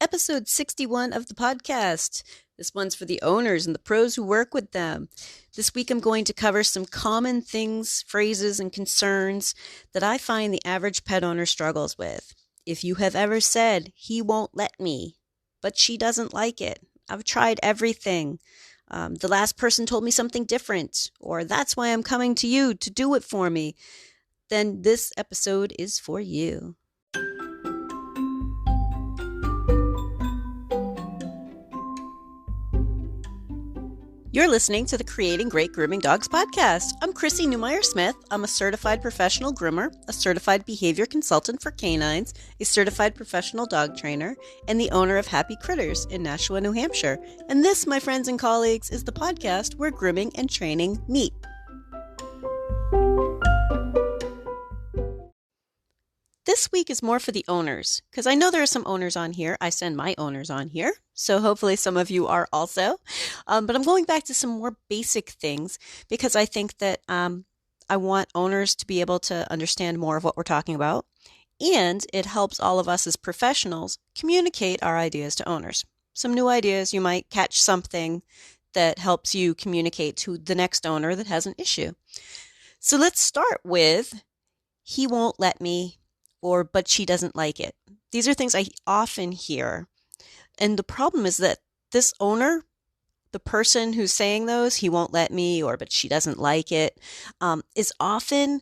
episode 61 of the podcast. This one's for the owners and the pros who work with them. This week I'm going to cover some common things, phrases, and concerns that I find the average pet owner struggles with. If you have ever said, "He won't let me," but she doesn't like it. I've tried everything. The last person told me something different, or that's why I'm coming to you to do it for me. Then this episode is for you. You're listening to the Creating Great Grooming Dogs podcast. I'm Chrissy Newmeyer-Smith. I'm a certified professional groomer, a certified behavior consultant for canines, a certified professional dog trainer, and the owner of Happy Critters in Nashua, New Hampshire. And this, my friends and colleagues, is the podcast where grooming and training meet. This week is more for the owners, because I know there are some owners on here. I send my owners on here, so hopefully some of you are also. But I'm going back to some more basic things because I think that I want owners to be able to understand more of what we're talking about, and it helps all of us as professionals communicate our ideas to owners. Some new ideas, you might catch something that helps you communicate to the next owner that has an issue. So let's start with, "He won't let me," or "but she doesn't like it." These are things I often hear. And the problem is that this owner, the person who's saying those, "he won't let me," or "but she doesn't like it," is often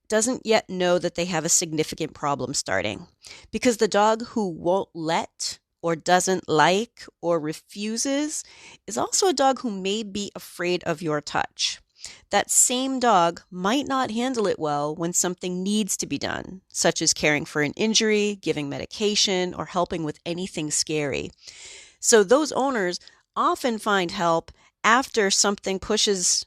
doesn't yet know that they have a significant problem starting. Because the dog who won't let, or doesn't like, or refuses is also a dog who may be afraid of your touch. That same dog might not handle it well when something needs to be done, such as caring for an injury, giving medication, or helping with anything scary. So those owners often find help after something pushes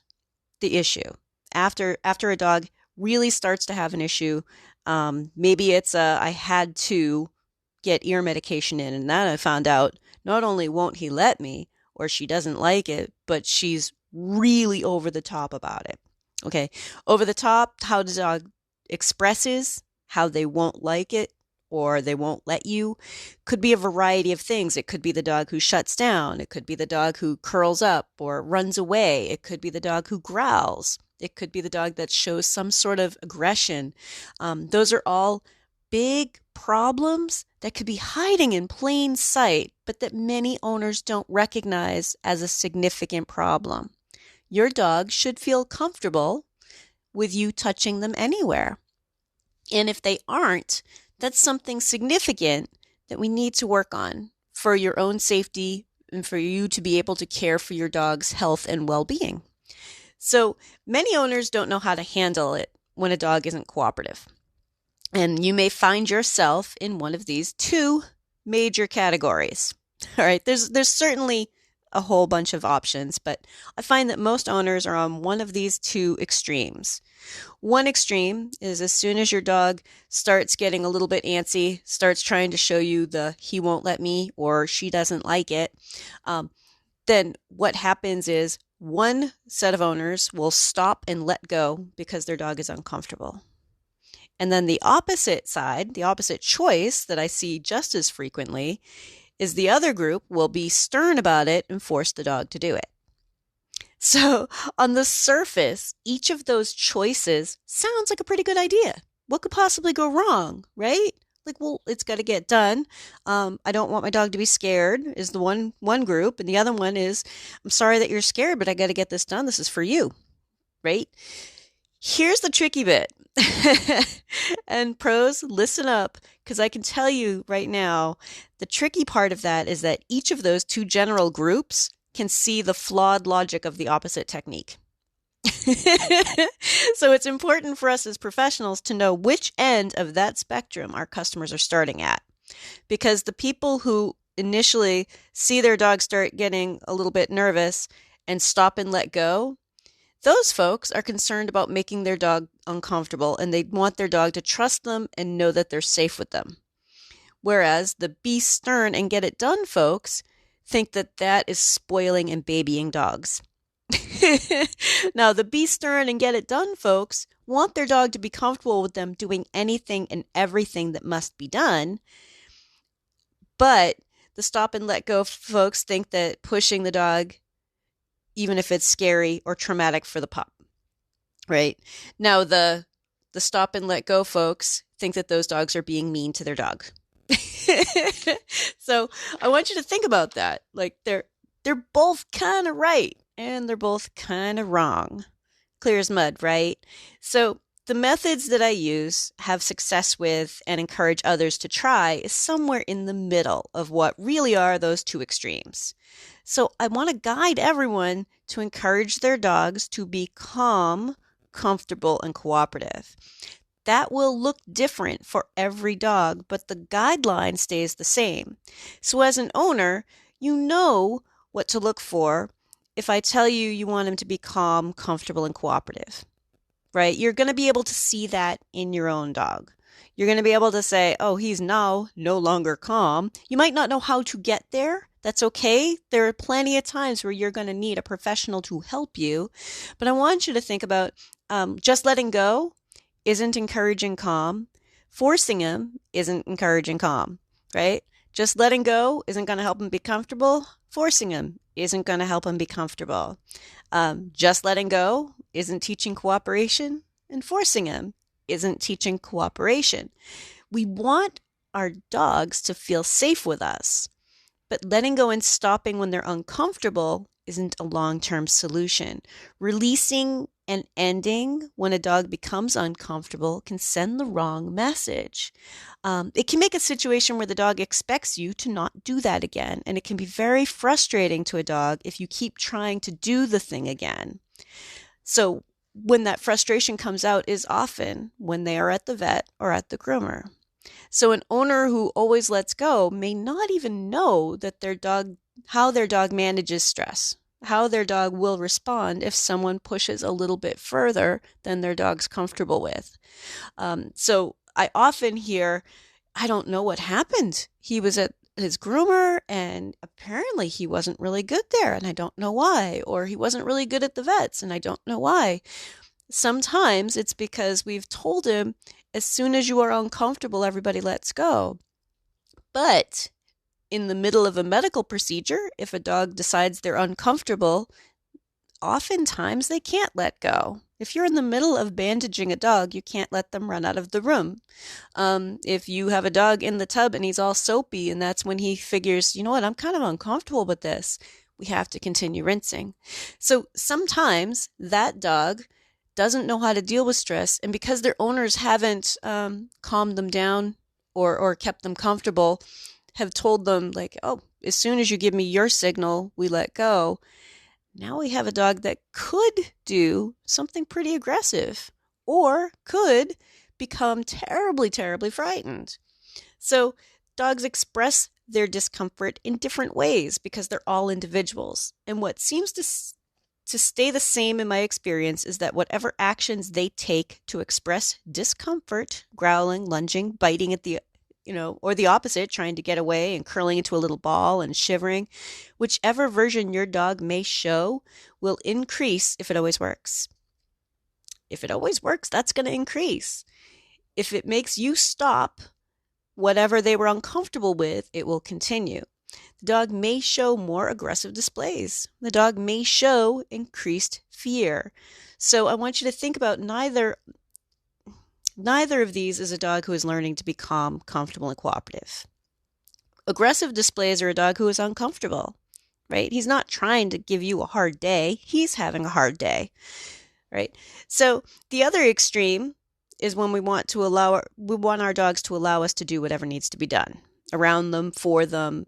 the issue, after a dog really starts to have an issue. Maybe it's I had to get ear medication in, and then I found out not only won't he let me, or she doesn't like it, but she's really over the top about it. Okay, over the top, how the dog expresses how they won't like it or they won't let you could be a variety of things. It could be the dog who shuts down. It could be the dog who curls up or runs away. It could be the dog who growls. It could be the dog that shows some sort of aggression. Those are all big problems that could be hiding in plain sight, but that many owners don't recognize as a significant problem. Your dog should feel comfortable with you touching them anywhere. And if they aren't, that's something significant that we need to work on for your own safety and for you to be able to care for your dog's health and well-being. So many owners don't know how to handle it when a dog isn't cooperative. And you may find yourself in one of these two major categories. All right, there's certainly a whole bunch of options, but I find that most owners are on one of these two extremes. One extreme is as soon as your dog starts getting a little bit antsy, starts trying to show you the "he won't let me" or "she doesn't like it," then what happens is one set of owners will stop and let go because their dog is uncomfortable. And then the opposite side, the opposite choice that I see just as frequently is the other group will be stern about it and force the dog to do it. So on the surface, each of those choices sounds like a pretty good idea. What could possibly go wrong, right? Like, well, it's got to get done. I don't want my dog to be scared is the one group. And the other one is, I'm sorry that you're scared, but I got to get this done. This is for you, right? Here's the tricky bit. And pros, listen up, because I can tell you right now, the tricky part of that is that each of those two general groups can see the flawed logic of the opposite technique. So it's important for us as professionals to know which end of that spectrum our customers are starting at. Because the people who initially see their dog start getting a little bit nervous and stop and let go, those folks are concerned about making their dog uncomfortable, and they want their dog to trust them and know that they're safe with them. Whereas the be stern and get it done folks think that that is spoiling and babying dogs. Now, the be stern and get it done folks want their dog to be comfortable with them doing anything and everything that must be done, but The stop and let go folks think that pushing the dog, even if it's scary or traumatic for the pup, right? Now, the stop and let go folks think that those dogs are being mean to their dog. So I want you to think about that. Like they're both kind of right and they're both kind of wrong. Clear as mud, right? So the methods that I use, have success with, and encourage others to try is somewhere in the middle of what really are those two extremes. So I want to guide everyone to encourage their dogs to be calm, comfortable, and cooperative. That will look different for every dog, but the guideline stays the same. So as an owner, you know what to look for if I tell you you want him to be calm, comfortable, and cooperative, right? You're going to be able to see that in your own dog. You're going to be able to say, oh, he's now no longer calm. You might not know how to get there. That's okay. There are plenty of times where you're going to need a professional to help you. But I want you to think about just letting go isn't encouraging calm. Forcing him isn't encouraging calm, right? Just letting go isn't going to help him be comfortable. Forcing him isn't going to help him be comfortable. Just letting go isn't teaching cooperation, and forcing him isn't teaching cooperation. We want our dogs to feel safe with us, but letting go and stopping when they're uncomfortable isn't a long-term solution. Releasing and ending when a dog becomes uncomfortable can send the wrong message. It can make a situation where the dog expects you to not do that again, and it can be very frustrating to a dog if you keep trying to do the thing again. So when that frustration comes out is often when they are at the vet or at the groomer. So an owner who always lets go may not even know that how their dog manages stress, how their dog will respond if someone pushes a little bit further than their dog's comfortable with. So I often hear, I don't know what happened. He was at his groomer and apparently he wasn't really good there and I don't know why. Or he wasn't really good at the vets and I don't know why. Sometimes it's because we've told him as soon as you are uncomfortable, everybody lets go. But in the middle of a medical procedure, if a dog decides they're uncomfortable, oftentimes they can't let go. If you're in the middle of bandaging a dog, you can't let them run out of the room. If you have a dog in the tub and he's all soapy and that's when he figures, you know what, I'm kind of uncomfortable with this, we have to continue rinsing. So sometimes that dog doesn't know how to deal with stress, and because their owners haven't calmed them down or kept them comfortable, have told them like, oh, as soon as you give me your signal, we let go. Now we have a dog that could do something pretty aggressive or could become terribly, terribly frightened. So dogs express their discomfort in different ways because they're all individuals. And what seems to stay the same in my experience is that whatever actions they take to express discomfort, growling, lunging, biting at the or the opposite, trying to get away and curling into a little ball and shivering, whichever version your dog may show will increase if it always works. If it always works, that's going to increase. If it makes you stop whatever they were uncomfortable with, it will continue. The dog may show more aggressive displays. The dog may show increased fear. So I want you to think about neither of these is a dog who is learning to be calm, comfortable, and cooperative. Aggressive displays are a dog who is uncomfortable, right? He's not trying to give you a hard day. He's having a hard day, right? So the other extreme is when we want our dogs to allow us to do whatever needs to be done around them, for them,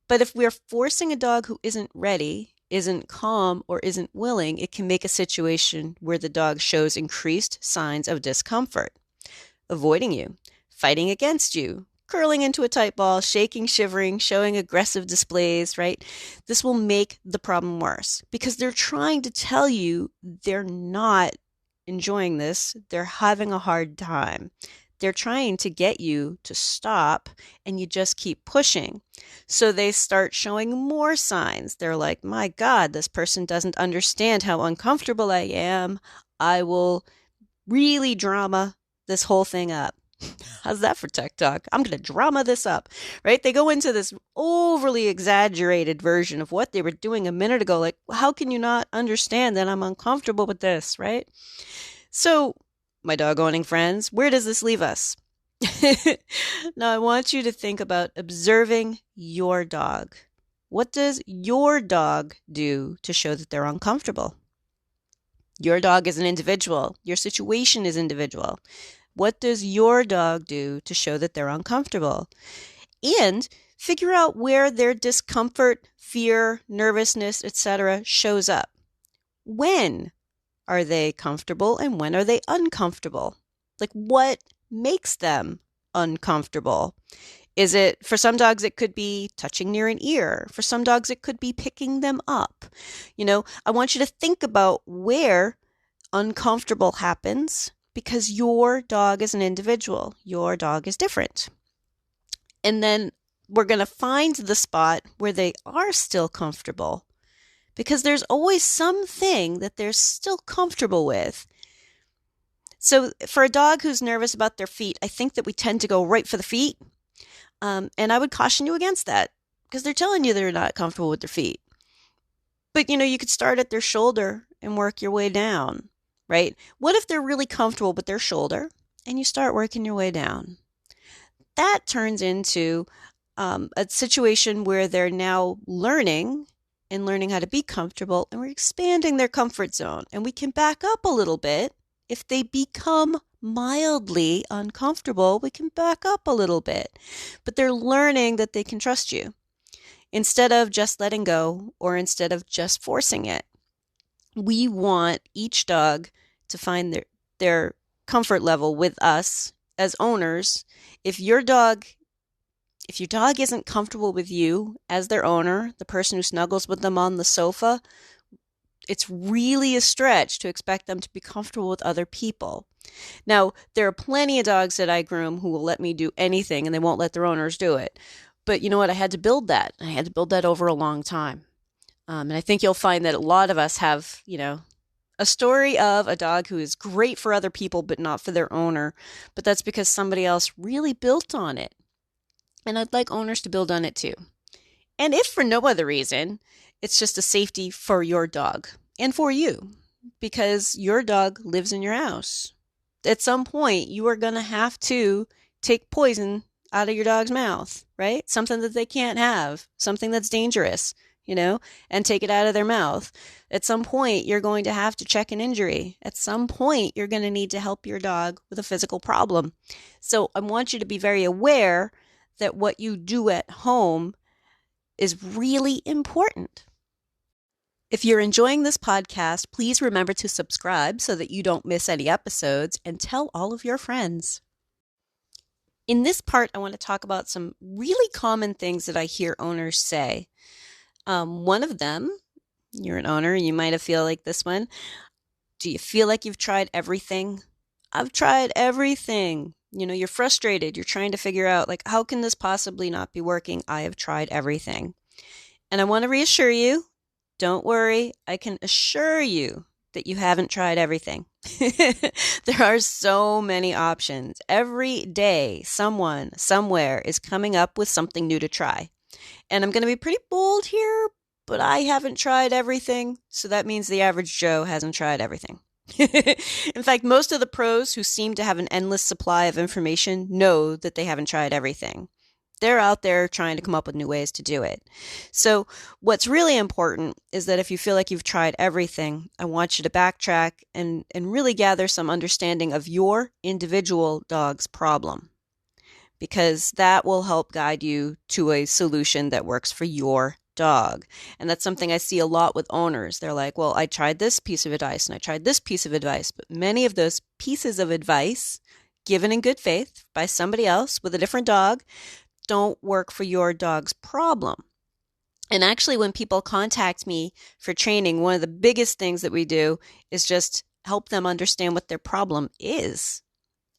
But if we're forcing a dog who isn't ready, isn't calm, or isn't willing, it can make a situation where the dog shows increased signs of discomfort, avoiding you, fighting against you, curling into a tight ball, shaking, shivering, showing aggressive displays, right? This will make the problem worse because they're trying to tell you they're not enjoying this. They're having a hard time. They're trying to get you to stop and you just keep pushing. So they start showing more signs. They're like, my God, this person doesn't understand how uncomfortable I am. I will really drama this whole thing up. How's that for tech talk? I'm going to drama this up, right? They go into this overly exaggerated version of what they were doing a minute ago. Like, how can you not understand that I'm uncomfortable with this, right? So, my dog owning friends, where does this leave us? Now, I want you to think about observing your dog. What does your dog do to show that they're uncomfortable? Your dog is an individual. Your situation is individual. What does your dog do to show that they're uncomfortable? And figure out where their discomfort, fear, nervousness, etc. shows up. When are they comfortable and when are they uncomfortable? Like, what makes them uncomfortable? Is it, for some dogs, it could be touching near an ear. For some dogs, it could be picking them up. I want you to think about where uncomfortable happens because your dog is an individual. Your dog is different. And then we're going to find the spot where they are still comfortable because there's always something that they're still comfortable with. So for a dog who's nervous about their feet, I think that we tend to go right for the feet. And I would caution you against that because they're telling you they're not comfortable with their feet. But, you could start at their shoulder and work your way down, right? What if they're really comfortable with their shoulder and you start working your way down? That turns into a situation where they're now learning how to be comfortable, and we're expanding their comfort zone. And we can back up a little bit. If they become mildly uncomfortable, we can back up a little bit. But they're learning that they can trust you instead of just letting go or instead of just forcing it. We want each dog to find their comfort level with us as owners. If your dog isn't comfortable with you as their owner, the person who snuggles with them on the sofa, it's really a stretch to expect them to be comfortable with other people. Now, there are plenty of dogs that I groom who will let me do anything and they won't let their owners do it. But you know what? I had to build that. I had to build that over a long time. And I think you'll find that a lot of us have, a story of a dog who is great for other people but not for their owner. But that's because somebody else really built on it. And I'd like owners to build on it too. And if for no other reason, it's just a safety for your dog and for you because your dog lives in your house. At some point, you are going to have to take poison out of your dog's mouth, right? Something that they can't have, something that's dangerous, and take it out of their mouth. At some point, you're going to have to check an injury. At some point, you're going to need to help your dog with a physical problem. So I want you to be very aware that what you do at home is really important. If you're enjoying this podcast, please remember to subscribe so that you don't miss any episodes and tell all of your friends. In this part, I want to talk about some really common things that I hear owners say. One of them, you're an owner, and you might have feel like this one. Do you feel like you've tried everything? I've tried everything. You're frustrated. You're trying to figure out, how can this possibly not be working? I have tried everything. And I want to reassure you, don't worry. I can assure you that you haven't tried everything. There are so many options. Every day, someone, somewhere is coming up with something new to try. And I'm going to be pretty bold here, but I haven't tried everything. So that means the average Joe hasn't tried everything. In fact, most of the pros who seem to have an endless supply of information know that they haven't tried everything. They're out there trying to come up with new ways to do it. So what's really important is that if you feel like you've tried everything, I want you to backtrack and really gather some understanding of your individual dog's problem, because that will help guide you to a solution that works for your dog. And that's something I see a lot with owners. They're like, well, I tried this piece of advice and I tried this piece of advice, but many of those pieces of advice given in good faith by somebody else with a different dog don't work for your dog's problem. And actually, when people contact me for training, one of the biggest things that we do is just help them understand what their problem is.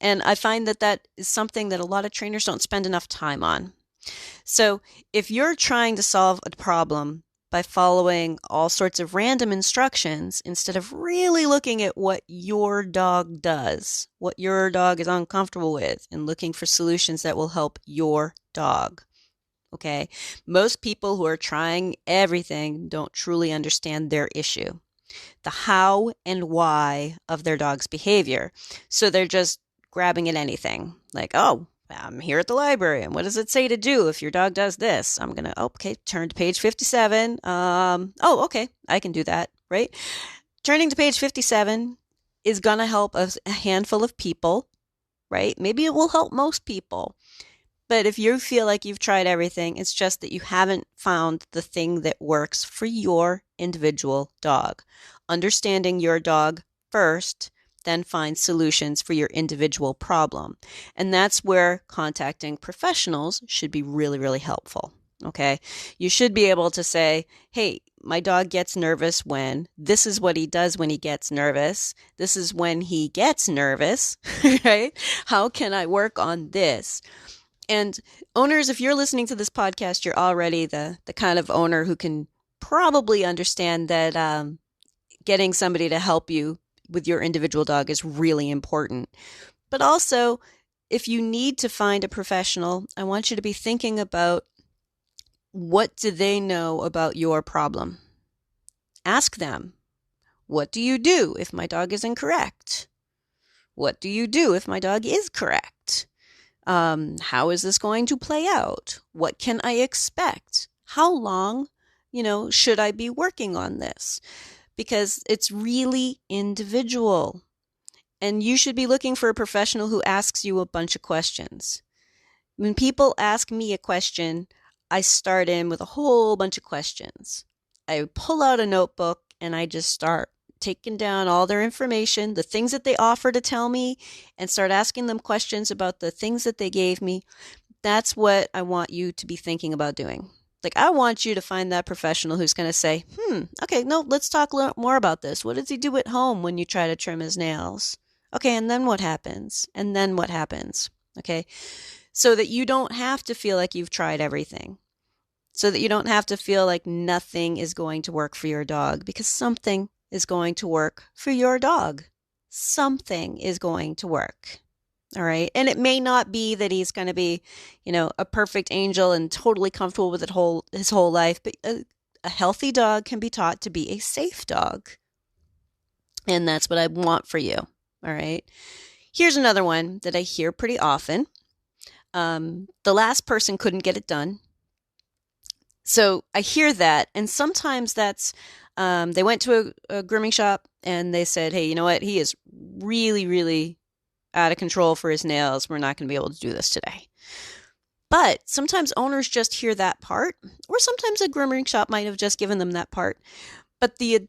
And I find that is something that a lot of trainers don't spend enough time on. So if you're trying to solve a problem by following all sorts of random instructions instead of really looking at what your dog does, what your dog is uncomfortable with, and looking for solutions that will help your dog. Okay? Most people who are trying everything don't truly understand their issue, the how and why of their dog's behavior. So they're just grabbing at anything. Like, oh, I'm here at the library, and what does it say to do if your dog does this? I'm going to, okay, turn to page 57. Okay, I can do that, right? Turning to page 57 is going to help a handful of people, right? Maybe it will help most people. But if you feel like you've tried everything, it's just that you haven't found the thing that works for your individual dog. Understanding your dog first, then find solutions for your individual problem. And that's where contacting professionals should be really, really helpful. Okay? You should be able to say, hey, my dog gets nervous when, this is what he does when he gets nervous. This is when he gets nervous, right? How can I work on this? And owners, if you're listening to this podcast, you're already the kind of owner who can probably understand that getting somebody to help you with your individual dog is really important. But also, if you need to find a professional, I want you to be thinking about, what do they know about your problem? Ask them, what do you do if my dog is incorrect? What do you do if my dog is correct? How is this going to play out? What can I expect? How long, should I be working on this? Because it's really individual. And you should be looking for a professional who asks you a bunch of questions. When people ask me a question, I start in with a whole bunch of questions. I pull out a notebook and I just start taking down all their information, the things that they offer to tell me, and start asking them questions about the things that they gave me. That's what I want you to be thinking about doing. Like, I want you to find that professional who's going to say, okay, no, let's talk more about this. What does he do at home when you try to trim his nails? Okay, and then what happens? And then what happens? Okay, so that you don't have to feel like you've tried everything. So that you don't have to feel like nothing is going to work for your dog, because something is going to work for your dog. Something is going to work. All right. And it may not be that he's going to be, a perfect angel and totally comfortable with his whole life, but a healthy dog can be taught to be a safe dog. And that's what I want for you. All right. Here's another one that I hear pretty often. The last person couldn't get it done. So I hear that. And sometimes that's, they went to a grooming shop and they said, hey, you know what? He is really, really out of control for his nails. We're not going to be able to do this today. But sometimes owners just hear that part, or sometimes a grooming shop might have just given them that part. But the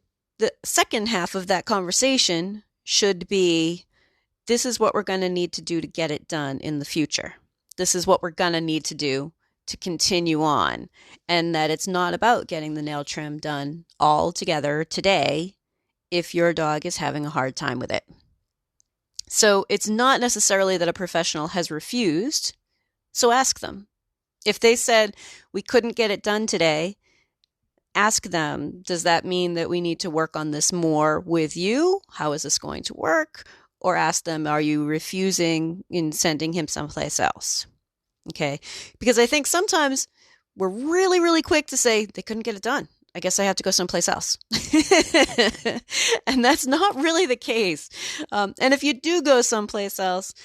second half of that conversation should be, this is what we're going to need to do to get it done in the future. This is what we're going to need to do to continue on, and that it's not about getting the nail trim done all together today if your dog is having a hard time with it. So it's not necessarily that a professional has refused. So ask them. If they said, we couldn't get it done today, ask them, does that mean that we need to work on this more with you? How is this going to work? Or ask them, are you refusing in sending him someplace else? Okay, because I think sometimes we're really, really quick to say, they couldn't get it done. I guess I have to go someplace else. And that's not really the case. And if you do go someplace else,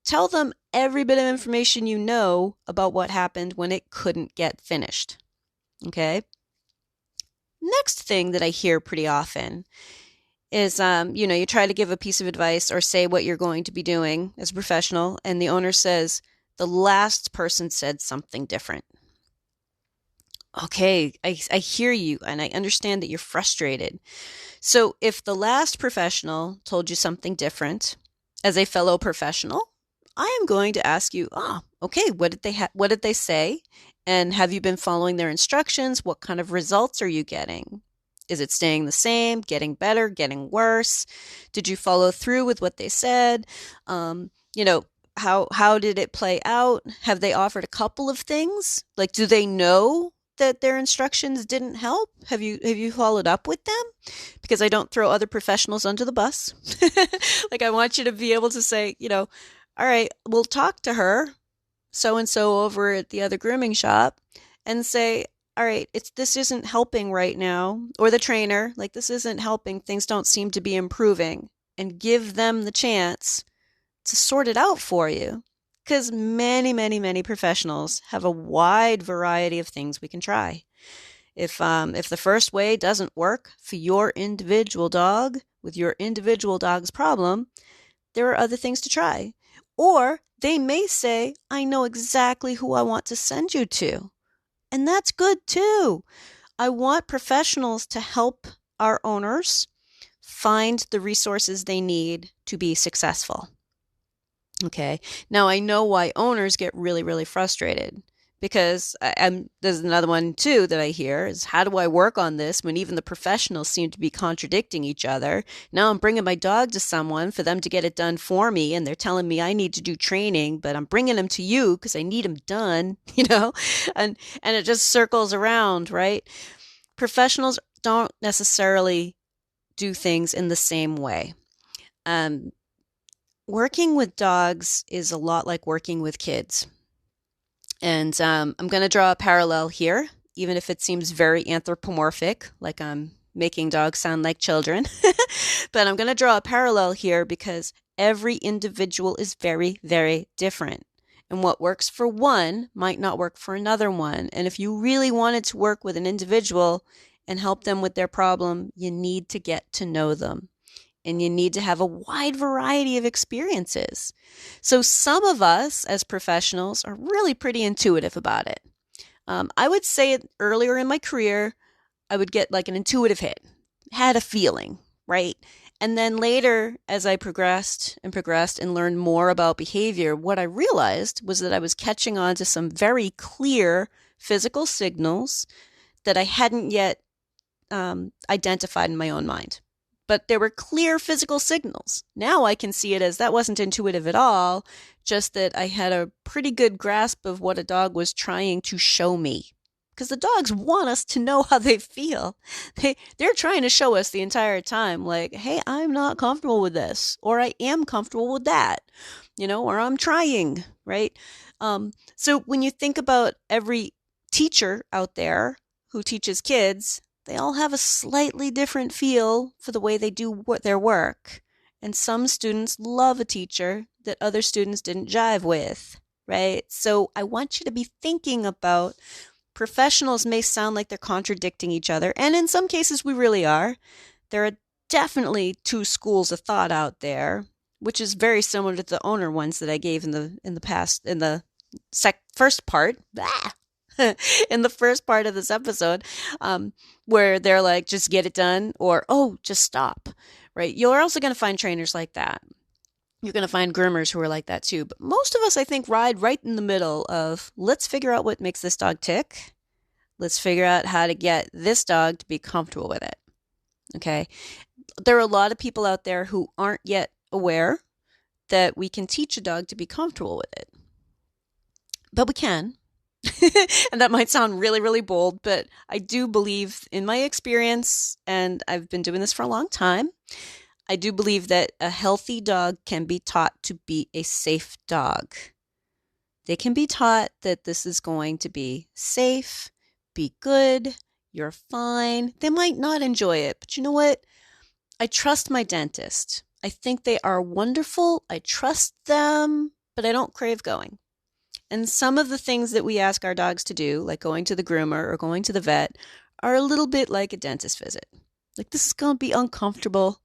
tell them every bit of information you know about what happened when it couldn't get finished. Okay. Next thing that I hear pretty often is, you try to give a piece of advice or say what you're going to be doing as a professional, and the owner says, the last person said something different. Okay, I hear you, and I understand that you're frustrated. So if the last professional told you something different, as a fellow professional, I am going to ask you, okay, what did they say? And have you been following their instructions? What kind of results are you getting? Is it staying the same, getting better, getting worse? Did you follow through with what they said? How did it play out? Have they offered a couple of things? Like, do they know that their instructions didn't help? Have you followed up with them? Because I don't throw other professionals under the bus. Like, I want you to be able to say, all right, we'll talk to her, so and so over at the other grooming shop, and say, all right, this isn't helping right now, or the trainer, like, this isn't helping, things don't seem to be improving, and give them the chance to sort it out for you. Because many, many, many professionals have a wide variety of things we can try. If the first way doesn't work for your individual dog with your individual dog's problem, there are other things to try. Or they may say, I know exactly who I want to send you to. And that's good too. I want professionals to help our owners find the resources they need to be successful. Okay. Now I know why owners get really, really frustrated, because there's another one too that I hear is, how do I work on this when even the professionals seem to be contradicting each other? Now I'm bringing my dog to someone for them to get it done for me, and they're telling me I need to do training, but I'm bringing him to you because I need him done, and it just circles around, right? Professionals don't necessarily do things in the same way. Working with dogs is a lot like working with kids. And I'm going to draw a parallel here, even if it seems very anthropomorphic, like I'm making dogs sound like children. But I'm going to draw a parallel here because every individual is very, very different. And what works for one might not work for another one. And if you really wanted to work with an individual and help them with their problem, you need to get to know them. And you need to have a wide variety of experiences. So some of us as professionals are really pretty intuitive about it. I would say earlier in my career, I would get like an intuitive hit, had a feeling, right? And then later, as I progressed and learned more about behavior, what I realized was that I was catching on to some very clear physical signals that I hadn't yet identified in my own mind. But there were clear physical signals. Now I can see it as that wasn't intuitive at all, just that I had a pretty good grasp of what a dog was trying to show me. Because the dogs want us to know how they feel. They're trying to show us the entire time, like, hey, I'm not comfortable with this, or I am comfortable with that, or I'm trying, right? So when you think about every teacher out there who teaches kids, they all have a slightly different feel for the way they do their work. And some students love a teacher that other students didn't jive with, right? So I want you to be thinking about, professionals may sound like they're contradicting each other, and in some cases we really are. There are definitely two schools of thought out there, which is very similar to the owner ones that I gave in the first part. In the first part of this episode, where they're like, just get it done, or, oh, just stop, right? You're also going to find trainers like that. You're going to find groomers who are like that too. But most of us, I think, ride right in the middle of, let's figure out what makes this dog tick. Let's figure out how to get this dog to be comfortable with it. Okay. There are a lot of people out there who aren't yet aware that we can teach a dog to be comfortable with it. But we can. And that might sound really, really bold, but I do believe, in my experience, and I've been doing this for a long time, I do believe that a healthy dog can be taught to be a safe dog. They can be taught that this is going to be safe, be good, you're fine. They might not enjoy it, but you know what? I trust my dentist. I think they are wonderful. I trust them, but I don't crave going. And some of the things that we ask our dogs to do, like going to the groomer or going to the vet, are a little bit like a dentist visit. Like, this is going to be uncomfortable.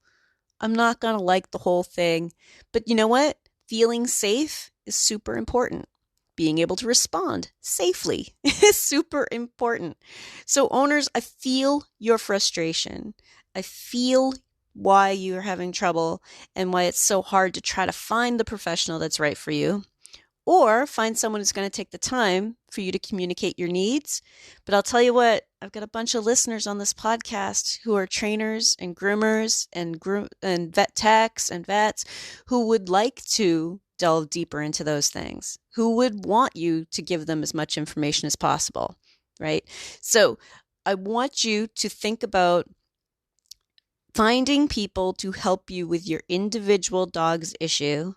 I'm not going to like the whole thing. But you know what? Feeling safe is super important. Being able to respond safely is super important. So owners, I feel your frustration. I feel why you're having trouble and why it's so hard to try to find the professional that's right for you. Or find someone who's going to take the time for you to communicate your needs. But I'll tell you what, I've got a bunch of listeners on this podcast who are trainers and groomers and vet techs and vets who would like to delve deeper into those things, who would want you to give them as much information as possible. right? So I want you to think about finding people to help you with your individual dog's issue.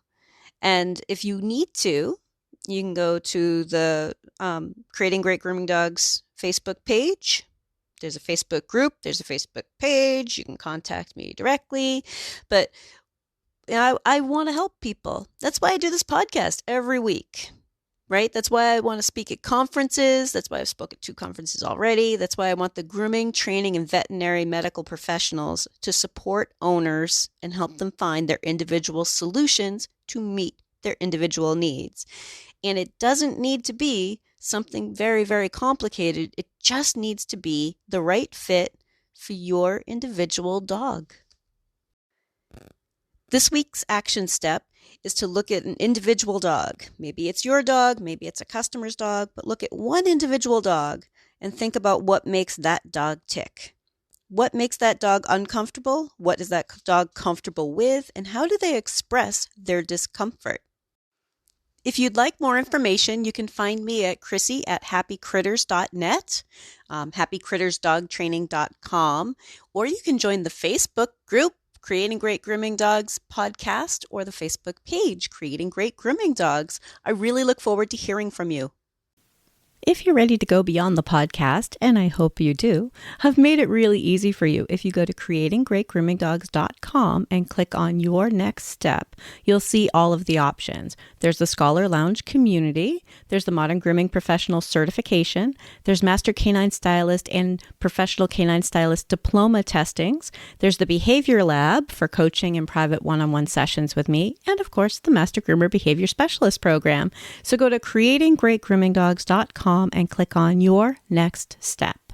And if you need to, you can go to the Creating Great Grooming Dogs Facebook page. There's a Facebook group, there's a Facebook page. You can contact me directly. But I want to help people. That's why I do this podcast every week, right? That's why I want to speak at conferences. That's why I've spoken at 2 conferences already. That's why I want the grooming, training, and veterinary medical professionals to support owners and help them find their individual solutions to meet their individual needs. And it doesn't need to be something very, very complicated. It just needs to be the right fit for your individual dog. This week's action step is to look at an individual dog. Maybe it's your dog, maybe it's a customer's dog, but look at one individual dog and think about what makes that dog tick. What makes that dog uncomfortable? What is that dog comfortable with? And how do they express their discomfort? If you'd like more information, you can find me at Chrissy@happycritters.net, happycrittersdogtraining.com, or you can join the Facebook group, Creating Great Grooming Dogs podcast, or the Facebook page, Creating Great Grooming Dogs. I really look forward to hearing from you. If you're ready to go beyond the podcast, and I hope you do, I've made it really easy for you. If you go to creatinggreatgroomingdogs.com and click on your next step, you'll see all of the options. There's the Scholar Lounge community, there's the Modern Grooming Professional Certification, there's Master Canine Stylist and Professional Canine Stylist Diploma testings, there's the Behavior Lab for coaching and private one-on-one sessions with me, and of course, the Master Groomer Behavior Specialist program. So go to creatinggreatgroomingdogs.com and click on your next step.